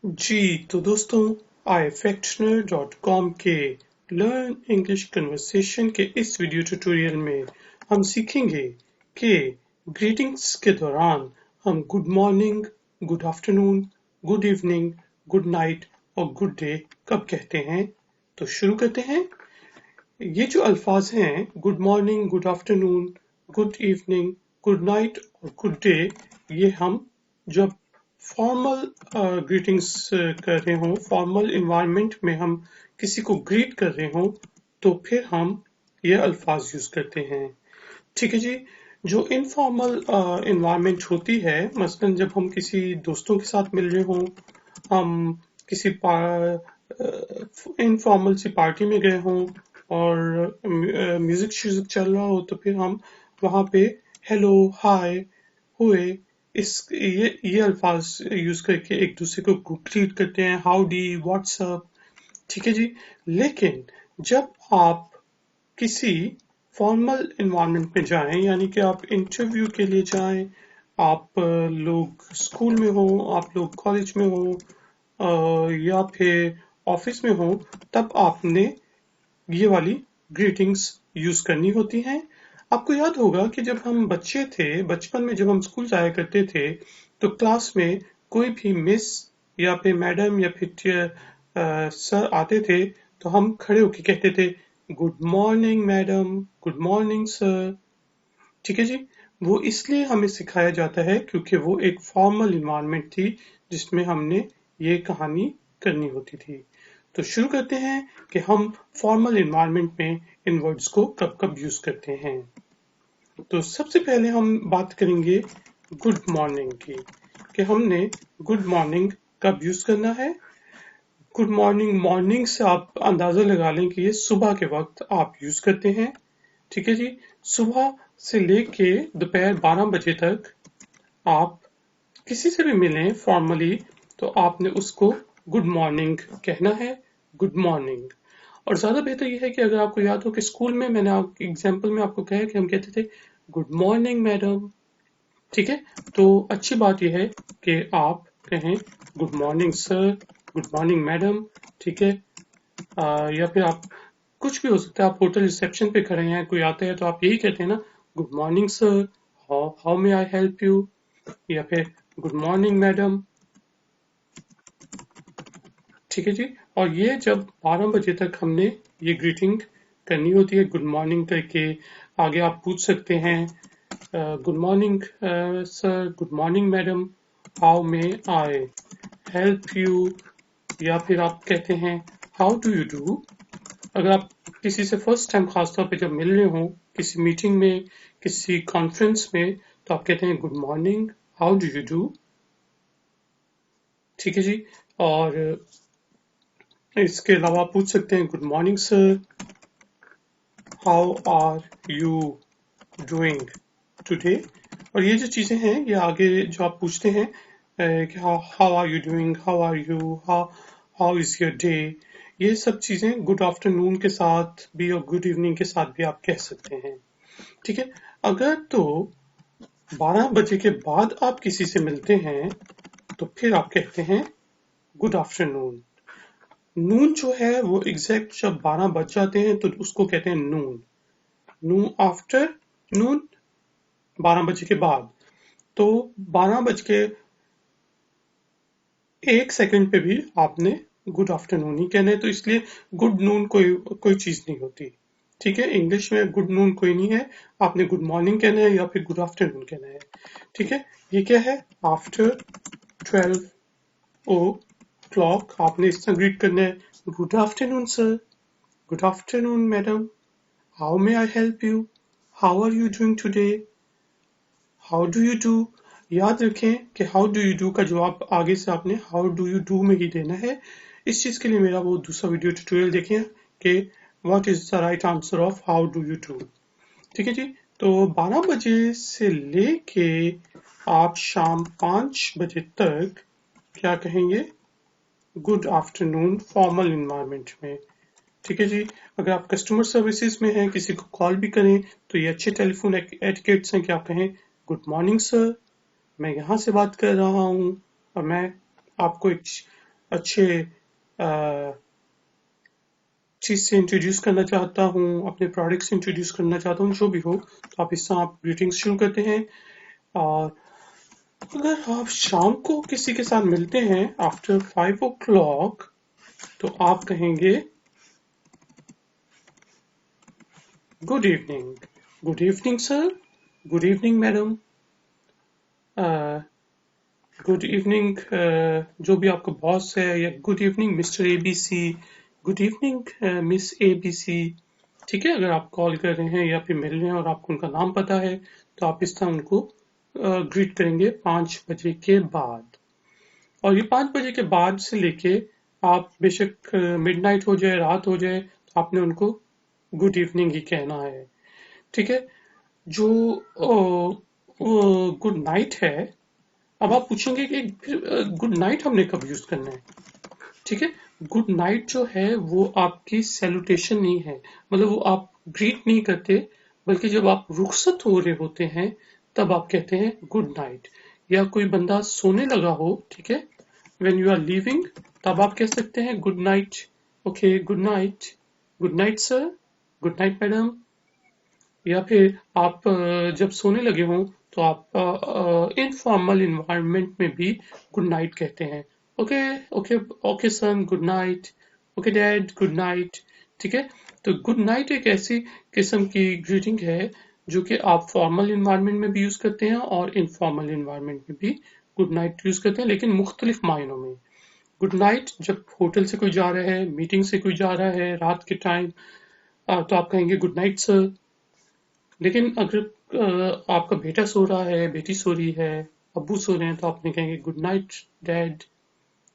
जी, तो दोस्तों ifactioner.com के लर्न इंग्लिश कन्वर्सेशन के इस वीडियो ट्यूटोरियल में हम सीखेंगे कि ग्रीटिंग्स के दौरान हम good morning, good afternoon, good evening, good night और गुड डे कब कहते हैं। तो शुरू करते हैं। ये जो अल्फाज हैं good morning, good afternoon, good evening, good night और गुड डे, ये हम जब फॉर्मल ग्रीटिंग्स कर रहे हों, फॉर्मल इन्वायरमेंट में हम किसी को ग्रीट कर रहे हों, तो फिर हम ये अल्फाज यूज करते हैं। ठीक है जी। जो इनफॉर्मल इन्वायरमेंट होती है, मसलन जब हम किसी दोस्तों के साथ मिल रहे हों, हम किसी इनफॉर्मल सी पार्टी में गए हों और म्यूजिक श्यूजिक चल रहा हो, तो फिर हम वहां पे हेलो, हाय, हुए, इस ये अल्फाज यूज करके एक दूसरे को ग्रीट करते हैं, हाउडी, व्हाट्सअप। ठीक है जी। लेकिन जब आप किसी फॉर्मल इन्वायरमेंट में जाएं, यानी कि आप इंटरव्यू के लिए जाएं, आप लोग स्कूल में हो, आप लोग कॉलेज में हो, या फिर ऑफिस में हो, तब आपने ये वाली ग्रीटिंग्स यूज करनी होती हैं। आपको याद होगा कि जब हम बच्चे थे, बचपन में जब हम स्कूल जाया करते थे, तो क्लास में कोई भी मिस या फिर मैडम या फिर सर आते थे, तो हम खड़े होके कहते थे good morning madam, good morning sir. ठीक है जी। वो इसलिए हमें सिखाया जाता है क्योंकि वो एक फॉर्मल इन्वायरमेंट थी जिसमें हमने ये कहानी करनी होती थी। तो शुरू करते हैं कि हम फॉर्मल इन्वायरमेंट में इन वर्ड्स को कब कब यूज करते हैं। तो सबसे पहले हम बात करेंगे गुड मॉर्निंग की, कि हमने गुड मॉर्निंग कब यूज करना है। गुड मॉर्निंग, मॉर्निंग से आप अंदाजा लगा लें कि ये सुबह के वक्त आप यूज करते हैं। ठीक है जी। सुबह से लेके दोपहर 12 बजे तक आप किसी से भी मिलें फॉर्मली, तो आपने उसको गुड मॉर्निंग कहना है, गुड मॉर्निंग। और ज्यादा बेहतर यह है कि अगर आपको याद हो कि स्कूल में मैंने एग्जाम्पल में आपको कहा कि हम कहते थे गुड मॉर्निंग मैडम। ठीक है। तो अच्छी बात यह है कि आप कहें good morning sir, good morning madam. ठीक है। या फिर आप कुछ भी हो सकता है, आप होटल रिसेप्शन पे खड़े हैं, कोई आता है तो आप यही कहते हैं ना, good morning sir, how may I help you, या फिर गुड मॉर्निंग मैडम। ठीक है जी। और ये जब 12 बजे तक हमने ये ग्रीटिंग करनी होती है, गुड मॉर्निंग करके आगे आप पूछ सकते हैं good morning sir, good morning madam, how may I help you, या फिर आप कहते हैं हाउ डू यू डू। अगर आप किसी से फर्स्ट टाइम खासतौर पे जब मिल रहे हो, किसी मीटिंग में, किसी कॉन्फ्रेंस में, तो आप कहते हैं good morning, how do you do. ठीक है जी। और इसके अलावा आप पूछ सकते हैं good morning sir, how are you doing today. और ये जो चीजें हैं, ये आगे जो आप पूछते हैं कि how are you doing, how are you, how is your day, ये सब चीजें गुड आफ्टरनून के साथ भी और गुड इवनिंग के साथ भी आप कह सकते हैं। ठीक है। अगर तो 12 बजे के बाद आप किसी से मिलते हैं, तो फिर आप कहते हैं गुड आफ्टरनून। नून जो है वो एग्जैक्ट जब 12 बज जाते हैं तो उसको कहते हैं नून। नून आफ्टर नून, 12 बजे के बाद। तो 12 बज के 1 सेकंड पे भी आपने गुड आफ्टरनून ही कहना है, तो इसलिए गुड नून कोई चीज नहीं होती। ठीक है। इंग्लिश में गुड नून कोई नहीं है, आपने गुड मॉर्निंग कहना है या फिर गुड आफ्टरनून कहना है। ठीक है। ये क्या है, आफ्टर 12 ओ क्लॉक आपने इस तरह ग्रीट करना है, good afternoon sir, good afternoon madam, how may I help you, how are you doing today, how do you do. याद रखें कि हाउ डू यू डू का जवाब आगे से आपने हाउ डू यू डू में ही देना है। इस चीज के लिए मेरा वो दूसरा वीडियो ट्यूटोरियल देखें कि what is the right answer of how do you do. ठीक है जी। तो 12 बजे से लेके आप शाम 5 बजे तक क्या कहेंगे, गुड आफ्टरनून फॉर्मल इन्वायरमेंट में। ठीक है जी। अगर आप कस्टमर सर्विसेज में हैं, किसी को कॉल भी करें, तो ये अच्छे टेलीफोन एटिकेट्स हैं कि आप कहें गुड मॉर्निंग सर, मैं यहाँ से बात कर रहा हूँ और मैं आपको एक अच्छे चीज से इंट्रोड्यूस करना चाहता हूँ, अपने प्रोडक्ट्स इंट्रोड्यूस करना चाहता हूँ, जो भी हो, तो आप इससे आप ग्रीटिंग्स शुरू करते हैं। और अगर आप शाम को किसी के साथ मिलते हैं आफ्टर 5 o'clock, तो आप कहेंगे good evening, good evening sir, good evening madam, good evening जो भी आपका बॉस है, या good evening mister ABC, good evening miss ABC. ठीक है, अगर आप कॉल कर रहे हैं या फिर मिल रहे हैं और आपको उनका नाम पता है, तो आप इस तरह उनको ग्रीट करेंगे 5 बजे के बाद। और ये 5 बजे के बाद से लेके आप बेशक मिडनाइट हो जाए, रात हो जाए, तो आपने उनको गुड इवनिंग ही कहना है। ठीक है। जो गुड नाइट है, अब आप पूछेंगे कि गुड नाइट हमने कब यूज करना है। ठीक है, गुड नाइट जो है वो आपकी सैल्यूटेशन नहीं है, मतलब वो आप ग्रीट नहीं करते, बल्कि जब आप रुखसत हो रहे होते हैं तब आप कहते हैं गुड नाइट। या कोई बंदा सोने लगा हो, ठीक है, व्हेन यू आर लीविंग, तब आप कह सकते हैं good night, okay good night, good night sir, good night madam. या फिर आप जब सोने लगे हों, तो आप इनफॉर्मल इन्वायरमेंट में भी गुड नाइट कहते हैं। Okay, okay, okay son, good night, okay dad, good night. ठीक है, तो गुड नाइट एक ऐसी किस्म की ग्रीटिंग है जो कि आप फॉर्मल इन्वायरमेंट में भी यूज करते हैं और इनफॉर्मल इन्वायरमेंट में भी गुड नाइट यूज करते हैं, लेकिन मुख्तलिफ मायनों में। गुड नाइट जब होटल से कोई जा रहा है, मीटिंग से कोई जा रहा है रात के टाइम, तो आप कहेंगे गुड नाइट सर। लेकिन अगर आपका बेटा सो रहा है, बेटी सो रही है, अब्बू सो रहे हैं, तो आपने कहेंगे गुड नाइट डैड।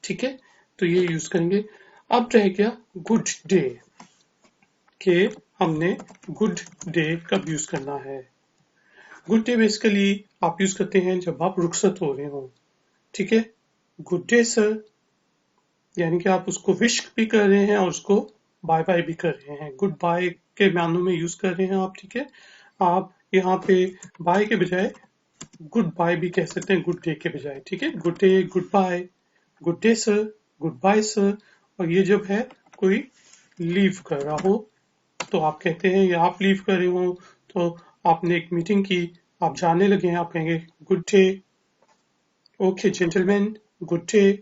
ठीक है, तो ये यूज करेंगे। अब रह गया गुड डे, के हमने गुड डे कब यूज करना है। गुड डे बेसिकली आप यूज करते हैं जब आप रुखसत हो रहे हो। ठीक है, गुड डे सर, यानी कि आप उसको विश भी कर रहे हैं और उसको बाय बाय भी कर रहे हैं, गुड बाय के मानों में यूज कर रहे हैं आप। ठीक है, आप यहाँ पे बाय के बजाय गुड बाय भी कह सकते हैं, गुड डे के बजाय। ठीक है, good day, goodbye, good day sir, goodbye sir. और ये जब है कोई लीव कर रहा हो, तो आप कहते हैं, या आप लीव कर रहे हो, तो आपने एक मीटिंग की, आप जाने लगे हैं, आप कहेंगे good day, okay gentleman, good day.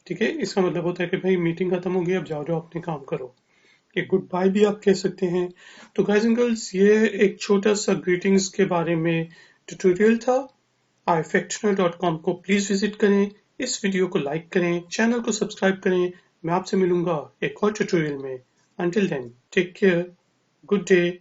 ठीक है, इसका मतलब होता है कि भाई मीटिंग खत्म हो गई, अब जाओ जाओ अपने काम करो। ये गुड बाय भी आप कह सकते हैं। तो गाइस एंड गर्ल्स, ये एक छोटा सा ग्रीटिंग्स के बारे में ट्यूटोरियल था। ifectional.com को प्लीज विजिट करें, इस वीडियो को लाइक करें, चैनल को सब्सक्राइब करें। मैं आपसे मिलूंगा एक और ट्यूटोरियल में। Until then, take care, good day.